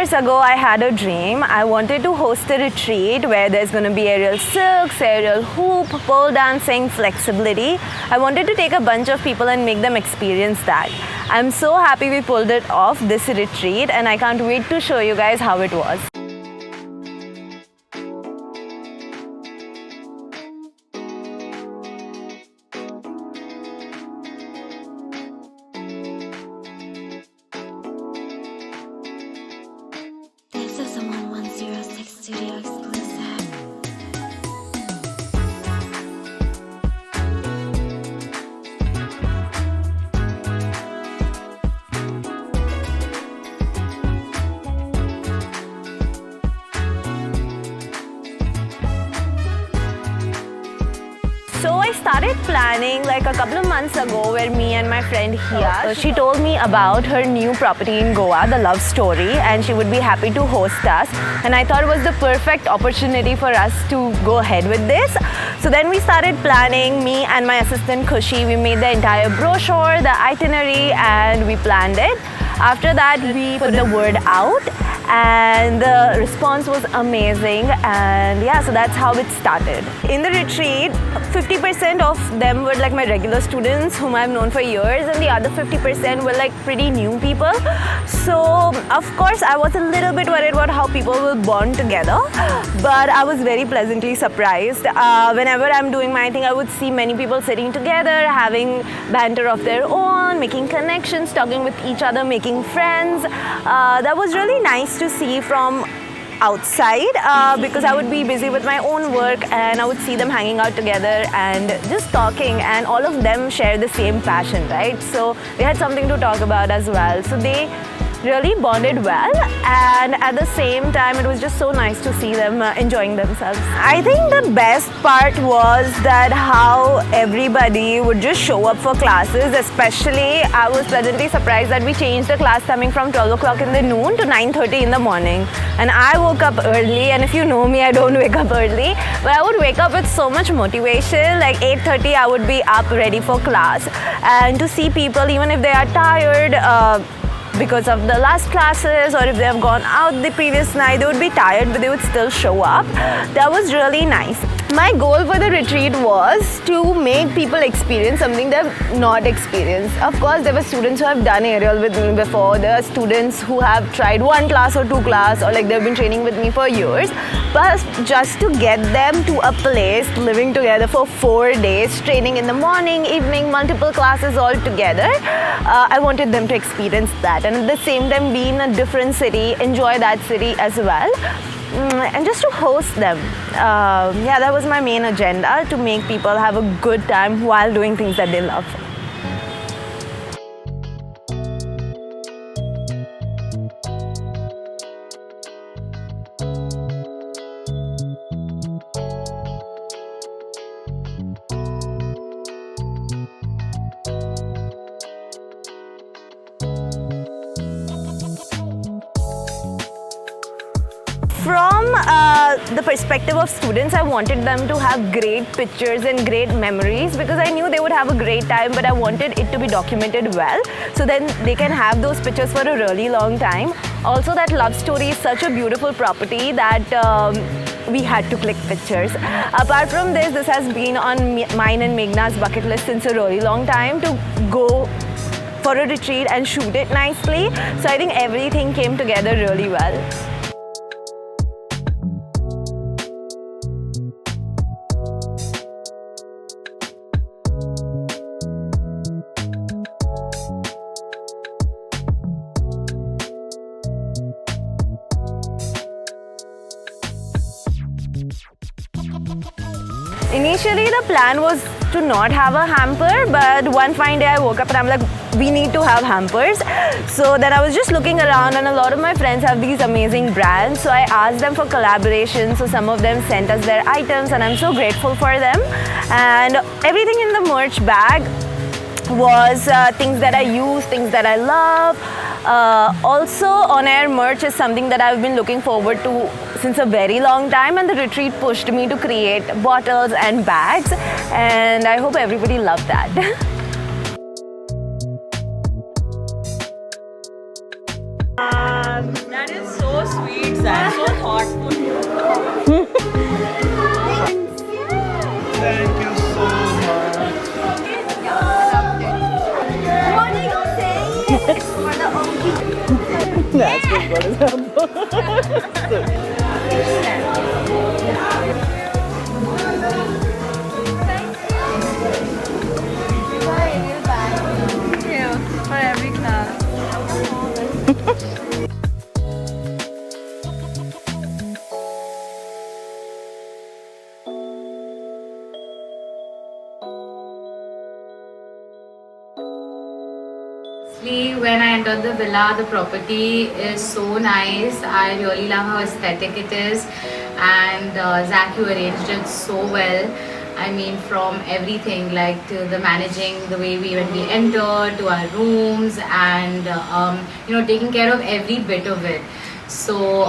years ago, I had a dream. I wanted to host a retreat where there's going to be aerial silks, aerial hoop, pole dancing, flexibility. I wanted to take a bunch of people and make them experience that. I'm so happy we pulled it off, this retreat, and I can't wait to show you guys how it was. This is a 1106 Studio exclusive. So I started planning like a couple of months ago where me and my friend Hia, she told me about her new property in Goa, The Love Story, and she would be happy to host us. And I thought it was the perfect opportunity for us to go ahead with this. So then we started planning, me and my assistant Khushi, we made the entire brochure, the itinerary, and we planned it. After that, we put the word out and the response was amazing, and yeah, so that's how it started. In the retreat, 50% of them were like my regular students whom I've known for years, and the other 50% were like pretty new people. So of course I was a little bit worried about how people will bond together, but I was very pleasantly surprised. Whenever I'm doing my thing, I would see many people sitting together, having banter of their own, making connections, talking with each other, making friends. That was really nice to see from outside because I would be busy with my own work and I would see them hanging out together and just talking, and all of them share the same passion, right? So they had something to talk about as well. So they really bonded well, and at the same time it was just so nice to see them enjoying themselves. I think the best part was that how everybody would just show up for classes. Especially I was pleasantly surprised that we changed the class timing from 12 o'clock in the noon to 9:30 in the morning, and I woke up early, and if you know me, I don't wake up early, but I would wake up with so much motivation. Like 8:30 I would be up ready for class, and to see people, even if they are tired because of the last classes, or if they have gone out the previous night, they would be tired but they would still show up. That was really nice. My goal for the retreat was to make people experience something they've not experienced. Of course, there were students who have done aerial with me before. There are students who have tried 1 class or 2 class, or like they've been training with me for years. But just to get them to a place, living together for 4 days, training in the morning, evening, multiple classes all together, I wanted them to experience that. And at the same time, be in a different city, enjoy that city as well. And just to host them. Yeah, that was my main agenda, to make people have a good time while doing things that they love. From the perspective of students, I wanted them to have great pictures and great memories, because I knew they would have a great time, but I wanted it to be documented well, so then they can have those pictures for a really long time. Also, that Love Story is such a beautiful property that we had to click pictures. Apart from this, this has been on mine and Meghna's bucket list since a really long time, to go for a retreat and shoot it nicely. So I think everything came together really well. Initially, the plan was to not have a hamper, but one fine day I woke up and I'm like, we need to have hampers. So then I was just looking around, and a lot of my friends have these amazing brands. So I asked them for collaboration. So some of them sent us their items, and I'm so grateful for them. And everything in the merch bag was things that I use, things that I love. Also, on-air merch is something that I've been looking forward to since a very long time, and the retreat pushed me to create bottles and bags, and I hope everybody loved that. That is so sweet, Zach. So thoughtful. Thank you so much. What are you saying? It's for the OG. That's what is Thank you for every class. When I entered the villa, the property is so nice. I really love how aesthetic it is, and Zach, you arranged it so well. I mean, from everything like to the managing, the way when we enter to our rooms, and taking care of every bit of it. So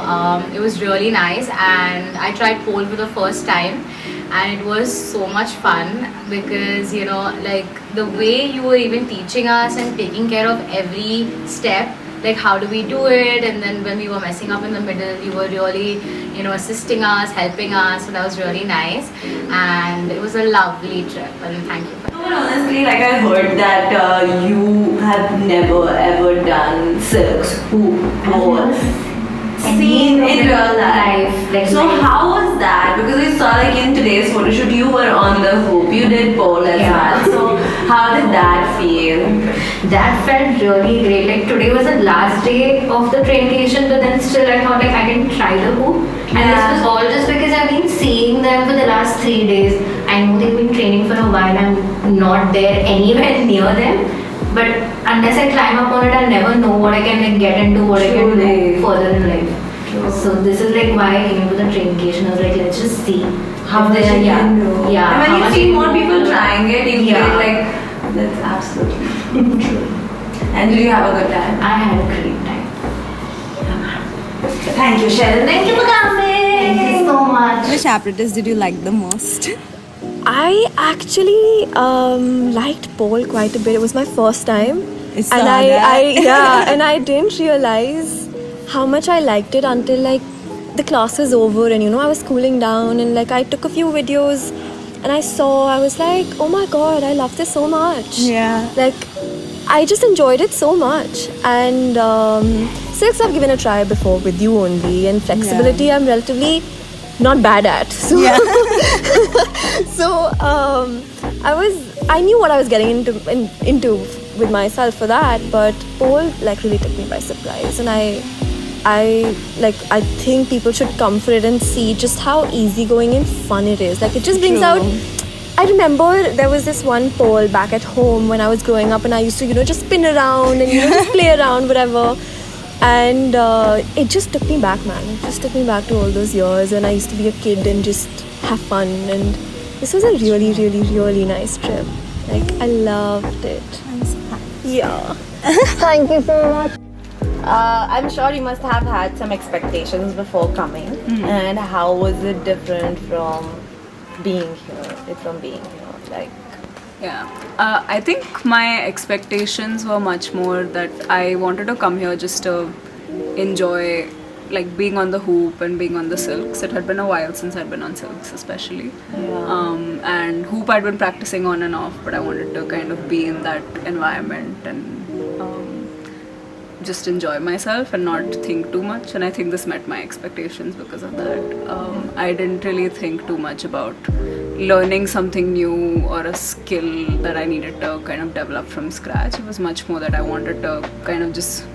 it was really nice, and I tried pole for the first time, and it was so much fun because like the way you were even teaching us and taking care of every step, like how do we do it, and then when we were messing up in the middle, you were really assisting us, helping us. So that was really nice, and it was a lovely trip, and thank you for But honestly, like I heard that you have never ever done silks hoop or seen in real life. like So life. how was that? Because we saw like in today's photo shoot, you were on the hoop, you did pole as Yeah. well. So how did that feel? That felt really great. Like today was the last day of the traincation, but then still I thought like I can try the hoop. And Yeah. this was all just because I've been seeing them for the last 3 days. I know they've been training for a while. I'm not there anywhere near them. But unless I climb up on it, I'll never know what I can like, get into, what I can Truly. do further in life. So this is like why I came to the traincation. I was like, let's just see How if much they- you yeah, can do. Yeah. And how when you much see I more can people do. trying it, you Yeah. feel like that's absolutely true. And did you have a good time? I had a great time. Thank you, Sharon. Thank you for coming. Thank you so much. Which apparatus did you like the most? I actually liked pole quite a bit. It was my first time, It's and so I hard. yeah, and I didn't realize how much I liked it until like the class was over, and I was cooling down, and like I took a few videos, and I was like, oh my god, I love this so much. Yeah. Like I just enjoyed it so much, and silks I've given a try before with you only, and flexibility I'm relatively not bad at. So, so I knew what I was getting into with myself for that, but pole like really took me by surprise, and I think people should come for it and see just how easygoing and fun it is. Like it just brings out. I remember there was this one pole back at home when I was growing up, and I used to just spin around and just play around whatever. And it just took me back, man. It just took me back to all those years when I used to be a kid and just have fun. And this was a really, really, really nice trip. Like, I loved it. Yeah. Thank you so much. I'm sure you must have had some expectations before coming. And how was it different from being here? Like, Yeah. I think my expectations were much more that I wanted to come here just to enjoy like being on the hoop and being on the silks. It had been a while since I'd been on silks, especially. And hoop I'd been practicing on and off, but I wanted to kind of be in that environment and just enjoy myself and not think too much. And I think this met my expectations because of that. I didn't really think too much about learning something new or a skill that I needed to kind of develop from scratch. It was much more that I wanted to kind of just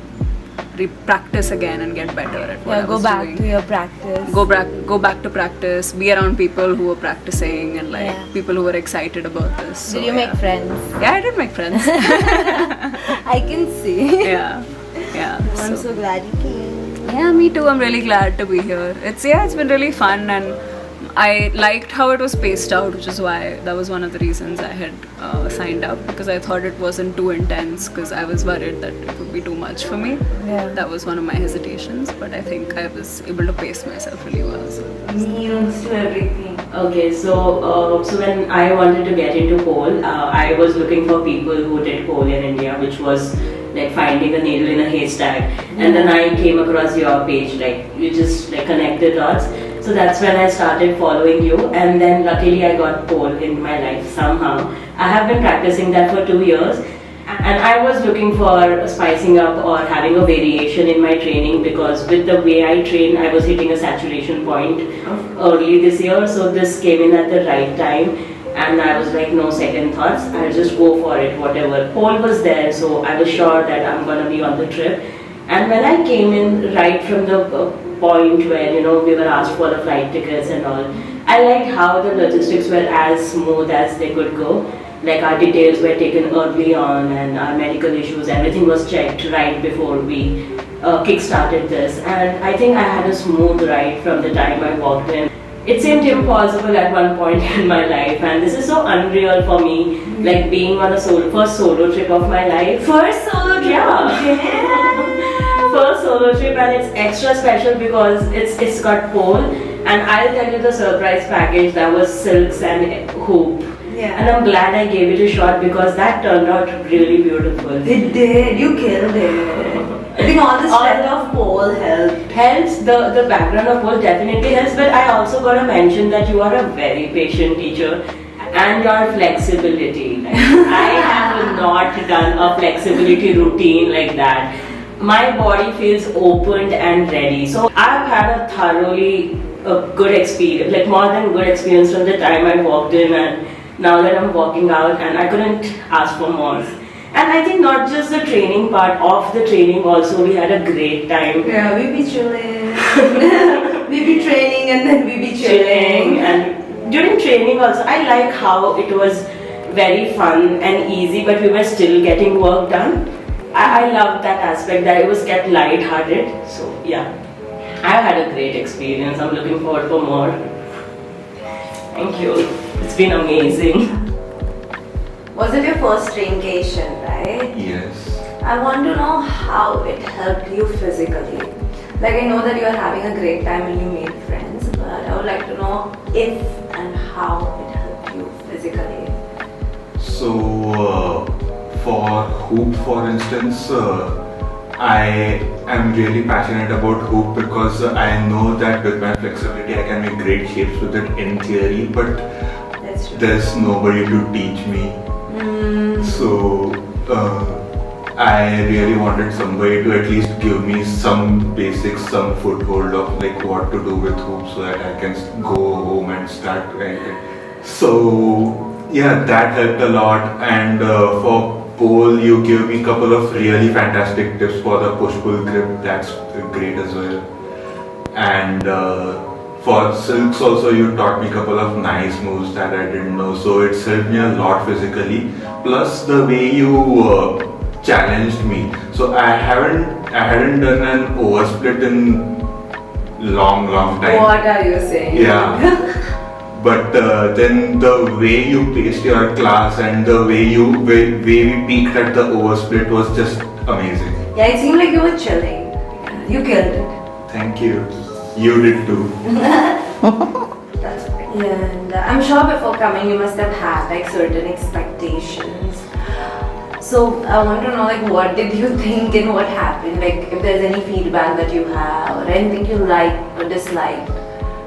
practice again and get better at what I was doing. to your practice. Go back to practice, be around people who were practicing and like Yeah. people who were excited about this. So, Did you make friends? Yeah, I did make friends. I can see. yeah. I'm So, so glad you came. yeah, me too. I'm really glad to be here. It's been really fun, and I liked how it was paced out, which is why that was one of the reasons I had signed up, because I thought it wasn't too intense, because I was worried that it would be too much for me. Yeah. That was one of my hesitations, but I think I was able to pace myself really well. So. News to everything. Okay, so when I wanted to get into pole, I was looking for people who did pole in India, which was like finding a needle in a haystack. And then I came across your page, like you just like connected dots. So that's when I started following you, and then luckily I got pole in my life somehow. I have been practicing that for 2 years, and I was looking for spicing up or having a variation in my training, because with the way I train, I was hitting a saturation point early this year. So this came in at the right time, and I was like, no second thoughts, I'll just go for it, whatever. Pole was there, so I was sure that I'm gonna be on the trip. And when I came in right from the point where we were asked for the flight tickets and all, I liked how the logistics were as smooth as they could go. Like our details were taken early on, and our medical issues, everything was checked right before we kick-started this. And I think I had a smooth ride from the time I walked in. It seemed impossible at one point in my life, and this is so unreal for me, like being on a first solo trip of my life. First solo trip. Yeah. First solo trip, and it's extra special because it's got pole, and I'll tell you the surprise package that was silks and hoop. Yeah. And I'm glad I gave it a shot because that turned out really beautiful. It did. You killed it. I think all the strength of pole helped. Helps, the background of pole definitely helps, but I also got to mention that you are a very patient teacher, and your flexibility. Like, I have not done a flexibility routine like that. My body feels opened and ready. So I've had a thoroughly good experience, like more than good experience from the time I walked in, and now that I'm walking out, and I couldn't ask for more. And I think not just the training part, of the training also we had a great time. Yeah, we be chilling. We be training and then we be chilling. And during training also, I like how it was very fun and easy, but we were still getting work done. I loved that aspect, that it was kept light-hearted. So yeah, I've had a great experience. I'm looking forward for more. Thank you. It's been amazing. Was it your first traincation, right? Yes. I want to know how it helped you physically. Like, I know that you are having a great time and you made friends, but I would like to know if and how it helped you physically. So, for hoop, for instance, I am really passionate about hoop because I know that with my flexibility I can make great shapes with it in theory, but That's true. there's nobody to teach me. So I really wanted somebody to at least give me some basics, some foothold of like what to do with hoops so that I can go home and start writing. So yeah, that helped a lot. And for pole, you gave me a couple of really fantastic tips for the push-pull grip. That's great as well. And for silks also, you taught me a couple of nice moves that I didn't know. So it's helped me a lot physically. Plus the way you challenged me. So I hadn't done an oversplit in long time. What are you saying? Yeah. But then the way you paced your class and the way we peaked at the oversplit was just amazing. Yeah, it seemed like you were chilling. You killed it. Thank you. You did too. That's okay. Yeah, and I'm sure before coming you must have had like certain expectations. So I want to know, like, what did you think and what happened? Like, if there's any feedback that you have or anything you liked or disliked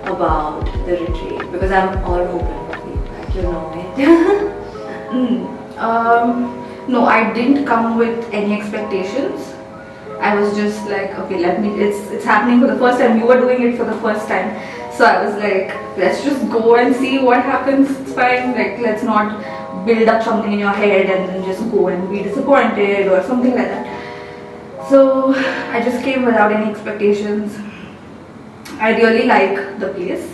about the retreat, because I'm all open for feedback, you know it. No, I didn't come with any expectations. I was just like, okay, it's happening for the first time. You were doing it for the first time. So I was like, let's just go and see what happens. It's fine. Like, let's not build up something in your head and then just go and be disappointed or something like that. So I just came without any expectations. I really like the place.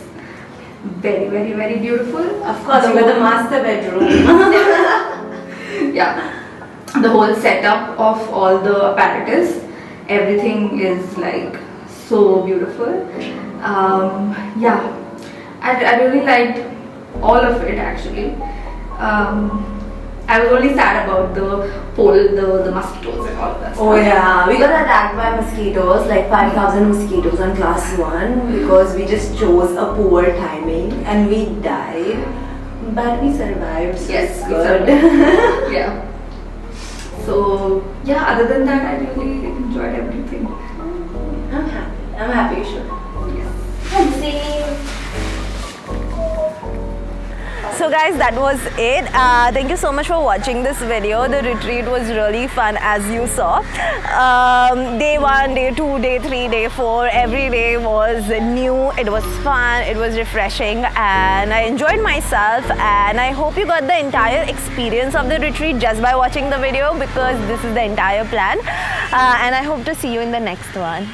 Very, very, very beautiful. Of course, you were the master bedroom. Yeah. The whole setup of all the apparatus, everything is like so beautiful. Yeah, I really liked all of it actually. I was only sad about the pole, the mosquitoes and all of that stuff. Oh yeah, we got attacked by mosquitoes, like 5,000 mosquitoes on class 1 because we just chose a poor timing and we died. But we survived, so Yes, it's we good. survived. Yeah. So yeah, other than that, I really enjoyed everything. I'm happy. I'm happy you should. So guys, that was it. Thank you so much for watching this video. The retreat was really fun, as you saw. Day 1, day 2, day 3, day 4, every day was new. It was fun, it was refreshing, and I enjoyed myself, and I hope you got the entire experience of the retreat just by watching the video, because this is the entire plan. And I hope to see you in the next one.